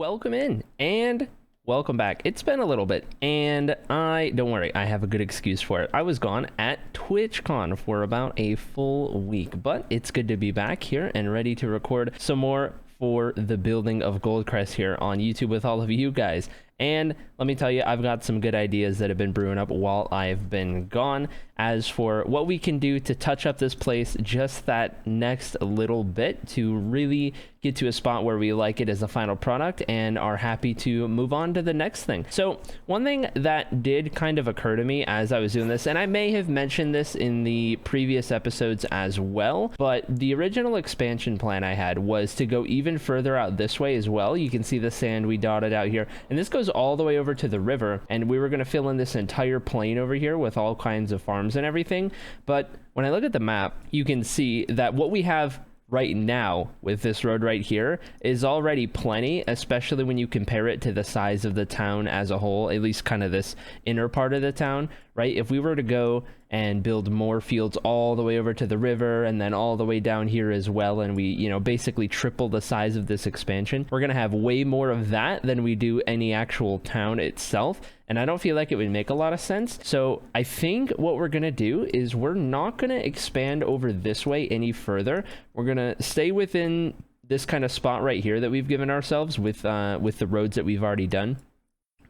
Welcome in and welcome back. It's been a little bit and don't worry, I have a good excuse for it. I was gone at TwitchCon for about a full week, but it's good to be back here and ready to record some more for the building of Goldcrest here on YouTube with all of you guys. And let me tell you, I've got some good ideas that have been brewing up while I've been gone. As for what we can do to touch up this place just that next little bit to really get to a spot where we like it as a final product and are happy to move on to the next thing. So one thing that did kind of occur to me as I was doing this, and I may have mentioned this in the previous episodes as well, but the original expansion plan I had was to go even further out this way as well. You can see the sand we dotted out here, and this goes all the way over to the river, and we were going to fill in this entire plain over here with all kinds of farms and everything. But when I look at the map, you can see that what we have right now with this road right here is already plenty, especially when you compare it to the size of the town as a whole, at least kind of this inner part of the town, right? If we were to go and build more fields all the way over to the river and then all the way down here as well, and we, you know, basically triple the size of this expansion, we're gonna have way more of that than we do any actual town itself. And I don't feel like it would make a lot of sense. So I think what we're gonna do is we're not gonna expand over this way any further. We're gonna stay within this kind of spot right here that we've given ourselves with the roads that we've already done.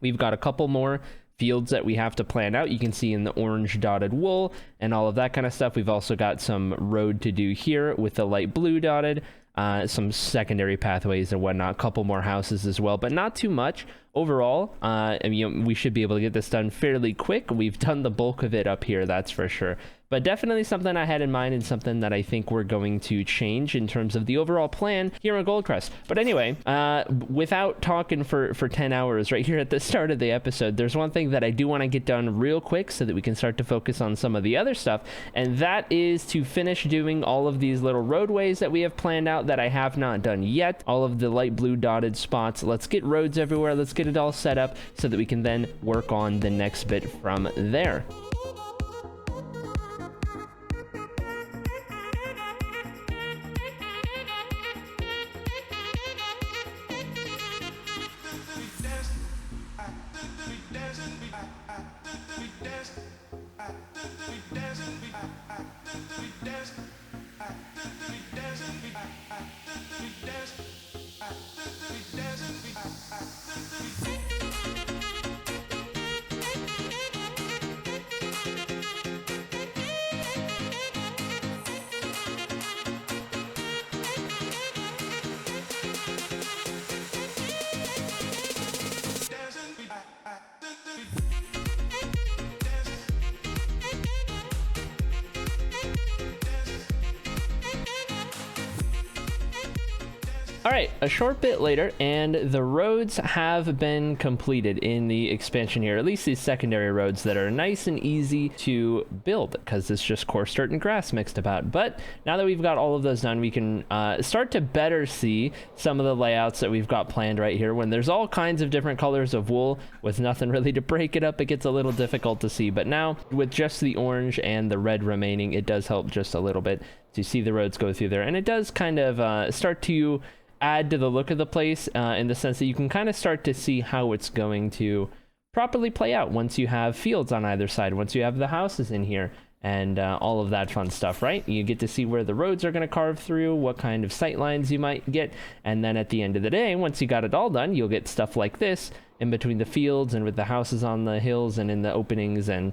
We've got a couple more fields that we have to plan out. You can see in the orange dotted wool and all of that kind of stuff. We've also got some road to do here with the light blue dotted, some secondary pathways and whatnot, a couple more houses as well, but not too much. Overall, I mean, we should be able to get this done fairly quick. We've done the bulk of it up here, that's for sure. But definitely something I had in mind and something that I think we're going to change in terms of the overall plan here on Goldcrest. But anyway, without talking for 10 hours right here at the start of the episode, there's one thing that I do want to get done real quick so that we can start to focus on some of the other stuff, and that is to finish doing all of these little roadways that we have planned out that I have not done yet. All of the light blue dotted spots. Let's get roads everywhere. Let's get it all set up so that we can then work on the next bit from there. Alright, a short bit later, and the roads have been completed in the expansion here, at least these secondary roads that are nice and easy to build, because it's just coarse dirt and grass mixed about. But now that we've got all of those done, we can start to better see some of the layouts that we've got planned right here. When there's all kinds of different colors of wool with nothing really to break it up, it gets a little difficult to see. But now, with just the orange and the red remaining, it does help just a little bit to see the roads go through there. And it does kind of start to add to the look of the place in the sense that you can kind of start to see how it's going to properly play out once you have fields on either side, once you have the houses in here and all of that fun stuff, right? You get to see where the roads are going to carve through, what kind of sight lines you might get, and then at the end of the day, once you got it all done, you'll get stuff like this in between the fields and with the houses on the hills and in the openings and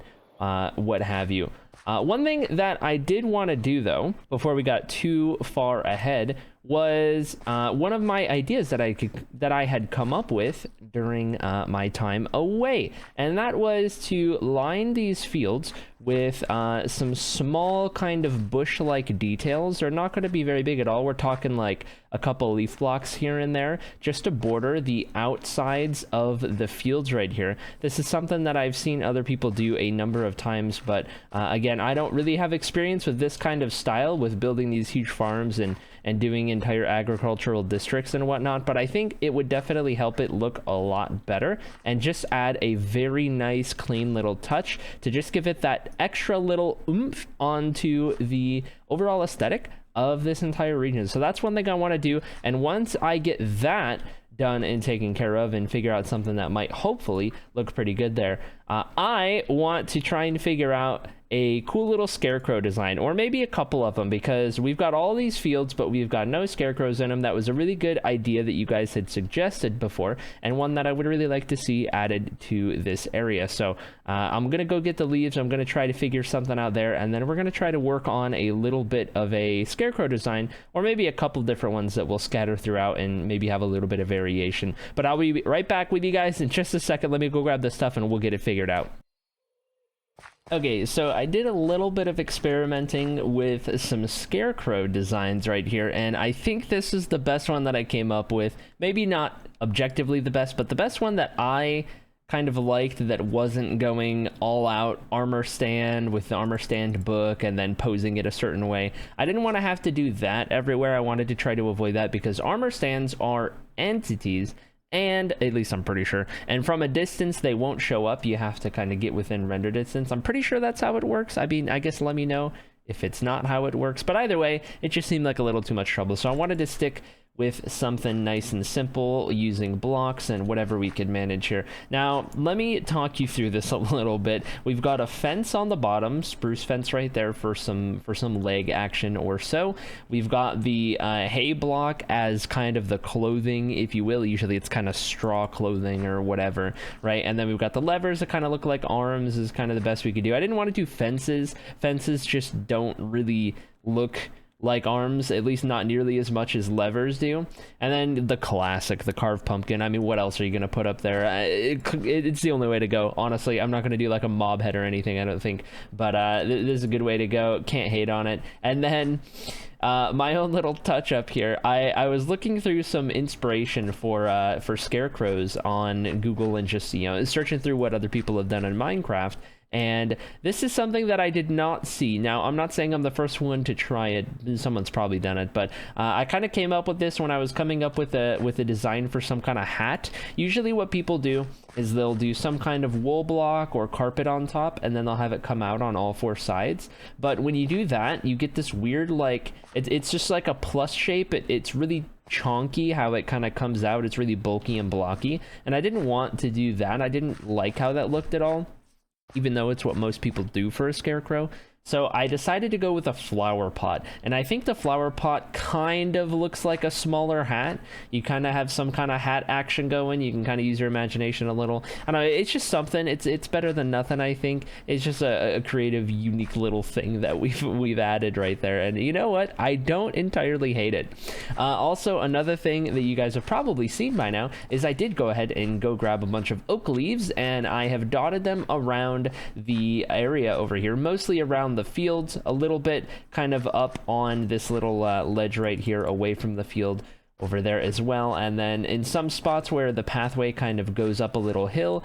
what have you. One thing that I did want to do, though, before we got too far ahead, was one of my ideas that I had come up with during my time away, and that was to line these fields with some small kind of bush-like details. They're not going to be very big at all. We're talking like a couple leaf blocks here and there just to border the outsides of the fields right here. This is something that I've seen other people do a number of times, but again, I don't really have experience with this kind of style with building these huge farms and doing entire agricultural districts and whatnot, but I think it would definitely help it look a lot better and just add a very nice clean little touch to just give it that extra little oomph onto the overall aesthetic of this entire region. So that's one thing I want to do, and once I get that done and taken care of and figure out something that might hopefully look pretty good there. I want to try and figure out a cool little scarecrow design, or maybe a couple of them, because we've got all these fields but we've got no scarecrows in them. That was a really good idea that you guys had suggested before, and one that I would really like to see added to this area. So I'm gonna go get the leaves, I'm gonna try to figure something out there, and then we're gonna try to work on a little bit of a scarecrow design, or maybe a couple different ones that we'll scatter throughout and maybe have a little bit of variation. But I'll be right back with you guys in just a second. Let me go grab the stuff and we'll get it figured out. Okay, so I did a little bit of experimenting with some scarecrow designs right here, and I think this is the best one that I came up with. Maybe not objectively the best, but the best one that I kind of liked, that wasn't going all out armor stand with the armor stand book and then posing it a certain way. I didn't want to have to do that everywhere. I wanted to try to avoid that because armor stands are entities, and at least I'm pretty sure, and from a distance they won't show up. You have to kind of get within render distance. I'm pretty sure that's how it works. I mean, I guess let me know if it's not how it works, but either way, it just seemed like a little too much trouble, so I wanted to stick with something nice and simple using blocks and whatever we could manage here. Now, let me talk you through this a little bit. We've got a fence on the bottom, spruce fence right there for some leg action or so. We've got the hay block as kind of the clothing, if you will. Usually it's kind of straw clothing or whatever, right? And then we've got the levers that kind of look like arms is kind of the best we could do. I didn't want to do fences. Fences just don't really look like arms, at least not nearly as much as levers do. And then the classic, the carved pumpkin. I mean, what else are you gonna put up there? It's the only way to go, honestly. I'm not gonna do like a mob head or anything, I don't think, but this is a good way to go. Can't hate on it. And then my own little touch up here, I was looking through some inspiration for scarecrows on Google and just, you know, searching through what other people have done in Minecraft. And this is something that I did not see. Now, I'm not saying I'm the first one to try it. Someone's probably done it, but I kind of came up with this when I was coming up with a design for some kind of hat. Usually what people do is they'll do some kind of wool block or carpet on top, and then they'll have it come out on all four sides. But when you do that, you get this weird, like, it's just like a plus shape. It's really chonky how it kind of comes out. It's really bulky and blocky, and I didn't want to do that. I didn't like how that looked at all, even though it's what most people do for a scarecrow. So I decided to go with a flower pot, and I think the flower pot kind of looks like a smaller hat. You kind of have some kind of hat action going. You can kind of use your imagination a little. I don't know, it's just something. It's better than nothing, I think. It's just a creative, unique little thing that we've added right there, and you know what? I don't entirely hate it. Also, another thing that you guys have probably seen by now is I did go ahead and go grab a bunch of oak leaves, and I have dotted them around the area over here, mostly around the fields, a little bit kind of up on this little ledge right here away from the field over there as well. And then in some spots where the pathway kind of goes up a little hill,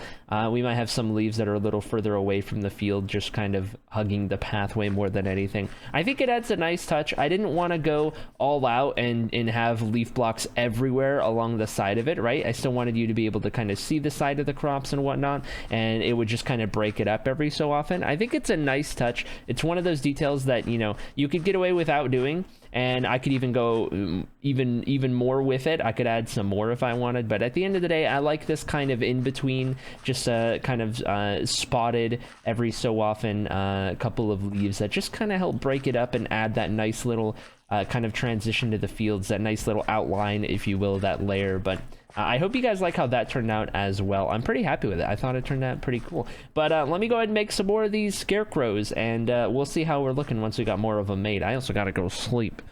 we might have some leaves that are a little further away from the field, just kind of hugging the pathway more than anything. I think it adds a nice touch. I didn't want to go all out and have leaf blocks everywhere along the side of it, right? I still wanted you to be able to kind of see the side of the crops and whatnot, and it would just kind of break it up every so often. I think it's a nice touch. It's one of those details that, you know, you could get away without doing, and I could even go even more with it. I could add some more if I wanted, but at the end of the day, I like this kind of in between, just kind of spotted every so often, a couple of leaves that just kind of help break it up and add that nice little kind of transition to the fields, that nice little outline, if you will, that layer. But I hope you guys like how that turned out as well. I'm pretty happy with it. I thought it turned out pretty cool. But let me go ahead and make some more of these scarecrows, and we'll see how we're looking once we got more of them made. I also gotta go sleep.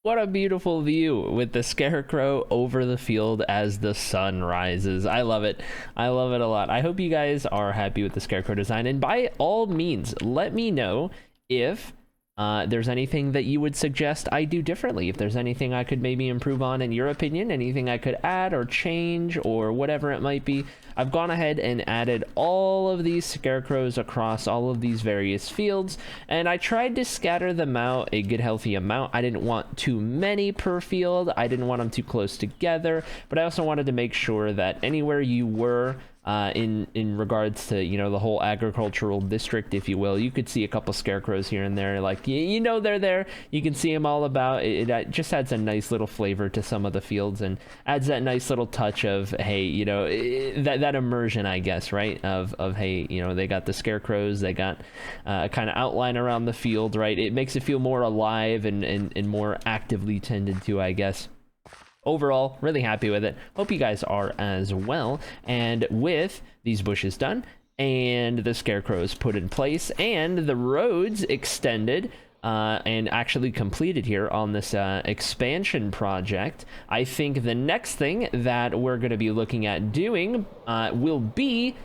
What a beautiful view with the scarecrow over the field as the sun rises. I love it. I love it a lot. I hope you guys are happy with the scarecrow design, and by all means, let me know if there's anything that you would suggest I do differently, if there's anything I could maybe improve on in your opinion, anything I could add or change or whatever it might be. I've gone ahead and added all of these scarecrows across all of these various fields, and I tried to scatter them out a good healthy amount. I didn't want too many per field. I didn't want them too close together, but I also wanted to make sure that anywhere you were in regards to, you know, the whole agricultural district, if you will. You could see a couple scarecrows here and there, like, you know, they're there. You can see them all about. It just adds a nice little flavor to some of the fields and adds that nice little touch of, hey, you know, that immersion, I guess, right? Of hey, you know, they got the scarecrows, they got a kind of outline around the field, right? It makes it feel more alive and more actively tended to, I guess. Overall, really happy with it. Hope you guys are as well. And with these bushes done and the scarecrows put in place and the roads extended and actually completed here on this expansion project, I think the next thing that we're going to be looking at doing will be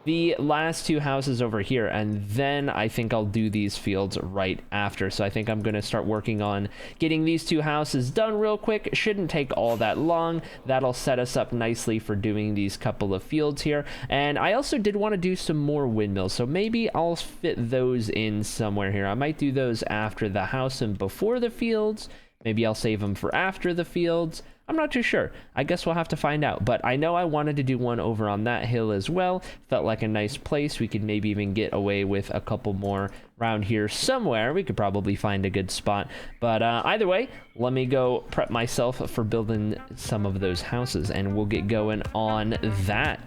the last two houses over here, and then I think I'll do these fields right after. So I think I'm going to start working on getting these two houses done real quick. It shouldn't take all that long. That'll set us up nicely for doing these couple of fields here. And I also did want to do some more windmills, so maybe I'll fit those in somewhere here. I might do those after the house and before the fields. Maybe I'll save them for after the fields. I'm not too sure. I guess we'll have to find out. But I know I wanted to do one over on that hill as well. Felt like a nice place. We could maybe even get away with a couple more around here somewhere. We could probably find a good spot. But either way, let me go prep myself for building some of those houses, and we'll get going on that.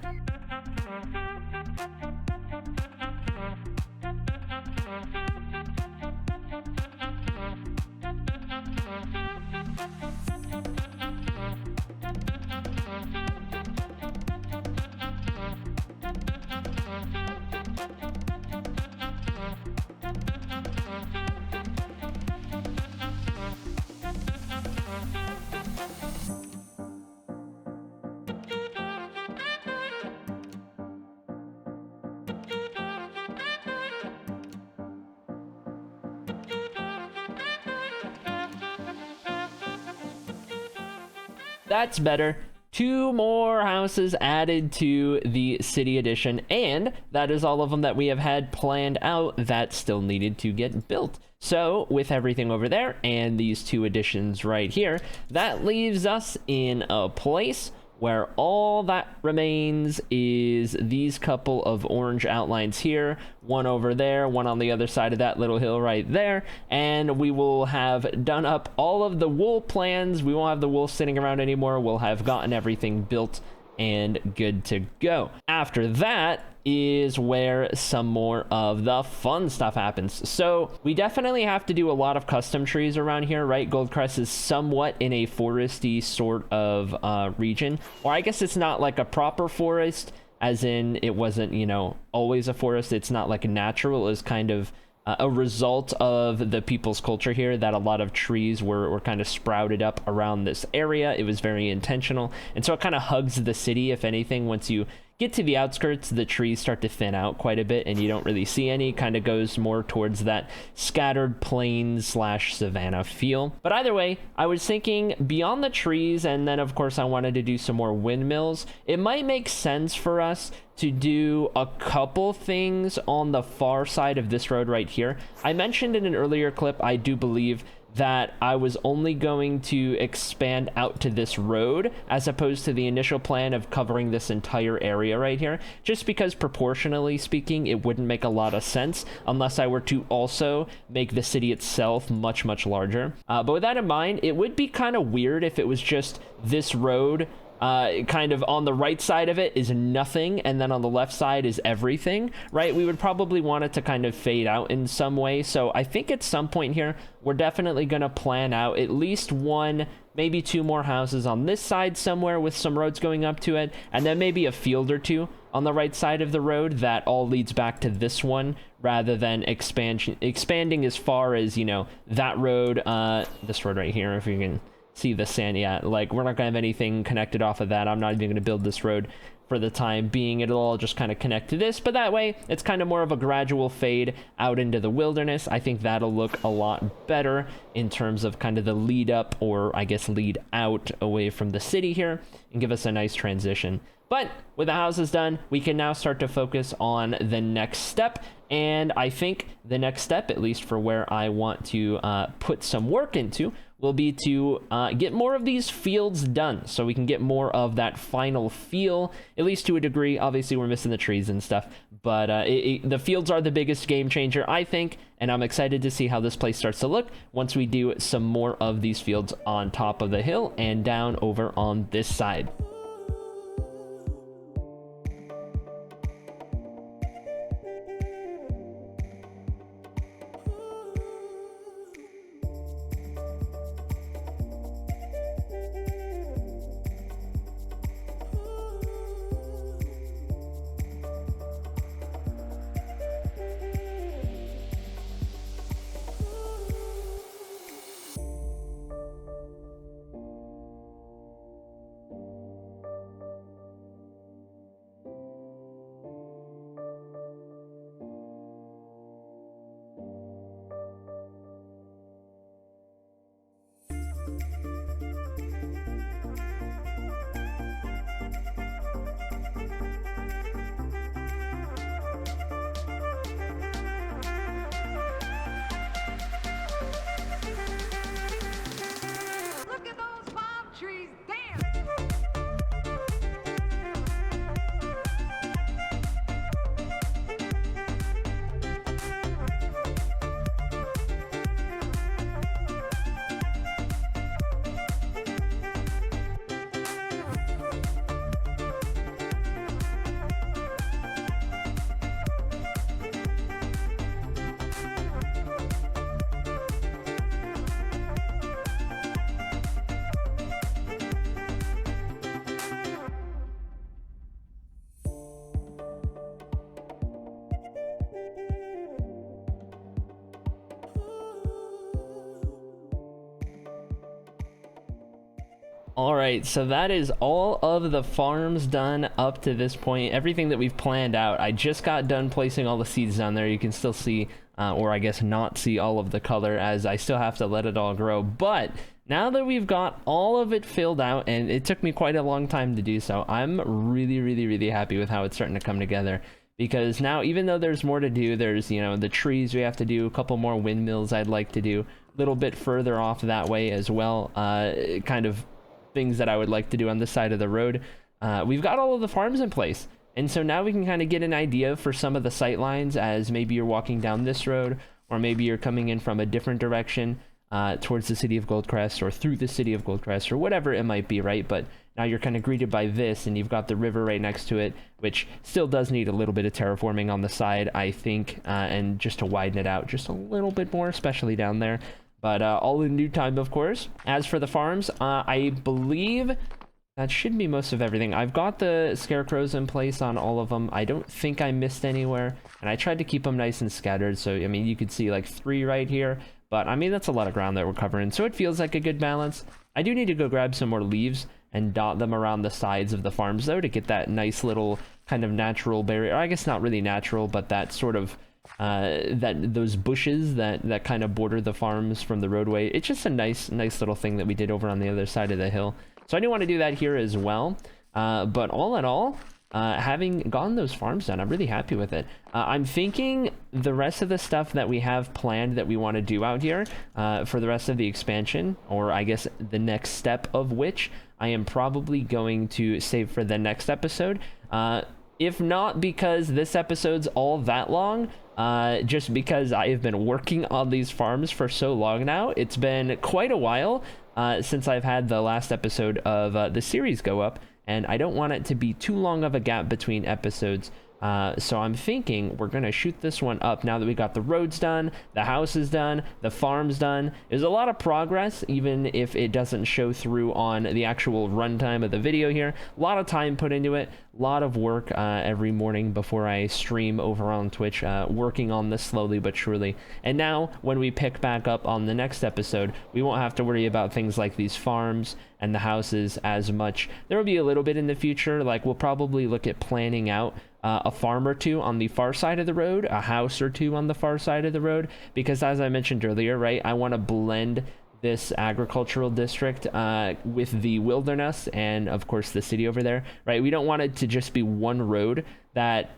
That's better. 2 more houses added to the city edition, and that is all of them that we have had planned out that still needed to get built. So with everything over there and these 2 additions right here, that leaves us in a place where all that remains is these couple of orange outlines here, one over there, one on the other side of that little hill right there, and we will have done up all of the wool plans. We won't have the wool sitting around anymore. We'll have gotten everything built and good to go. After that is where some more of the fun stuff happens. So we definitely have to do a lot of custom trees around here, right? Goldcrest is somewhat in a foresty sort of region, or I guess it's not like a proper forest, as in it wasn't, you know, always a forest. It's not like natural. It's kind of a result of the people's culture here, that a lot of trees were kind of sprouted up around this area. It was very intentional, and so it kind of hugs the city. If anything, once you get to the outskirts, the trees start to thin out quite a bit and you don't really see any. Kind of goes more towards that scattered plains / savanna feel. But either way, I was thinking beyond the trees, and then of course I wanted to do some more windmills. It might make sense for us to do a couple things on the far side of this road right here. I mentioned in an earlier clip, I do believe that I was only going to expand out to this road as opposed to the initial plan of covering this entire area right here, just because proportionally speaking, it wouldn't make a lot of sense unless I were to also make the city itself much, much larger. But with that in mind, it would be kind of weird if it was just this road kind of on the right side of it is nothing, and then on the left side is everything, right? We would probably want it to kind of fade out in some way. So I think at some point here, we're definitely going to plan out at least 1, maybe 2 more houses on this side somewhere with some roads going up to it, and then maybe a field or 2 on the right side of the road that all leads back to this one, rather than expanding as far as, you know, that road, this road right here, if you can see the sand. Yeah, like we're not gonna have anything connected off of that. I'm not even gonna build this road for the time being. It'll all just kind of connect to this, but that way it's kind of more of a gradual fade out into the wilderness. I think that'll look a lot better in terms of kind of the lead up, or I guess lead out away from the city here, and give us a nice transition. But with the houses done, we can now start to focus on the next step. And I think the next step, at least for where I want to put some work into, will be to get more of these fields done so we can get more of that final feel, at least to a degree. Obviously, we're missing the trees and stuff, but the fields are the biggest game changer, I think, and I'm excited to see how this place starts to look once we do some more of these fields on top of the hill and down over on this side. All right, so that is all of the farms done up to this point. Everything that we've planned out. I just got done placing all the seeds down there. You can still see, or I guess not see all of the color, as I still have to let it all grow. But now that we've got all of it filled out, and it took me quite a long time to do so, I'm really happy with how it's starting to come together. Because now, even though there's more to do, there's, you know, the trees we have to do, a couple more windmills I'd like to do, a little bit further off that way as well, kind of things that I would like to do on this side of the road. We've got all of the farms in place, and so now we can kind of get an idea for some of the sight lines, as maybe you're walking down this road, or maybe you're coming in from a different direction towards the city of Goldcrest, or through the city of Goldcrest, or whatever it might be, right? But now you're kind of greeted by this, and you've got the river right next to it, which still does need a little bit of terraforming on the side, I think, and just to widen it out just a little bit more, especially down there. But all in due time, of course. As for the farms, I believe that should be most of everything. I've got the scarecrows in place on all of them. I don't think I missed anywhere, and I tried to keep them nice and scattered. So, I mean, you could see like 3 right here, but I mean, that's a lot of ground that we're covering. So it feels like a good balance. I do need to go grab some more leaves and dot them around the sides of the farms, though, to get that nice little kind of natural barrier. I guess not really natural, but that sort of those bushes that kind of border the farms from the roadway. It's just a nice little thing that we did over on the other side of the hill. So I do want to do that here as well. But all in all, having gotten those farms done, I'm really happy with it. I'm thinking the rest of the stuff that we have planned that we want to do out here for the rest of the expansion, or I guess the next step of which I am probably going to save for the next episode. If not because this episode's all that long, just because I have been working on these farms for so long now. It's been quite a while since I've had the last episode of the series go up, and I don't want it to be too long of a gap between episodes. So I'm thinking we're going to shoot this one up now that we got the roads done, the houses done, the farms done. There's a lot of progress, even if it doesn't show through on the actual runtime of the video here. A lot of time put into it, a lot of work every morning before I stream over on Twitch, working on this slowly but surely. And now, when we pick back up on the next episode, we won't have to worry about things like these farms and the houses as much. There will be a little bit in the future, like we'll probably look at planning out a farm or two on the far side of the road, a house or two on the far side of the road, because as I mentioned earlier, right, I want to blend this agricultural district with the wilderness and of course the city over there, right? We don't want it to just be one road that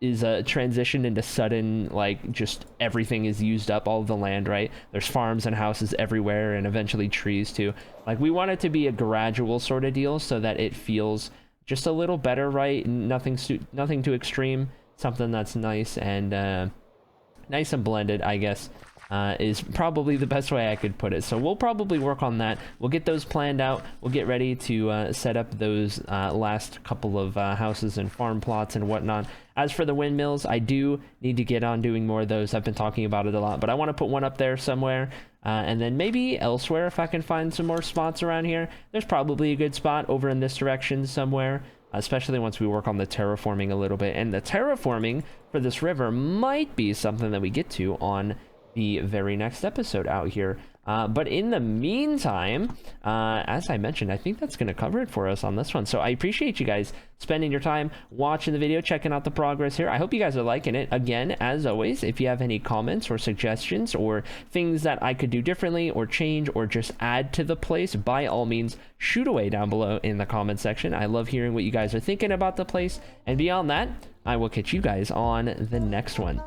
transitioned into sudden, like, just everything is used up, all of the land, right? There's farms and houses everywhere, and eventually trees too. Like, we want it to be a gradual sort of deal so that it feels just a little better, right? Nothing too extreme. Something that's nice and nice and blended, I guess, is probably the best way I could put it. So we'll probably work on that. We'll get those planned out. We'll get ready to set up those last couple of houses and farm plots and whatnot. As for the windmills, I do need to get on doing more of those. I've been talking about it a lot, but I want to put one up there somewhere. And then maybe elsewhere if I can find some more spots around here. There's probably a good spot over in this direction somewhere, especially once we work on the terraforming a little bit. And the terraforming for this river might be something that we get to on the very next episode out here. But in the meantime, as I mentioned, I think that's going to cover it for us on this one. So I appreciate you guys spending your time watching the video, checking out the progress here. I hope you guys are liking it. Again, as always, if you have any comments or suggestions or things that I could do differently or change or just add to the place, by all means, shoot away down below in the comment section. I love hearing what you guys are thinking about the place. And beyond that, I will catch you guys on the next one.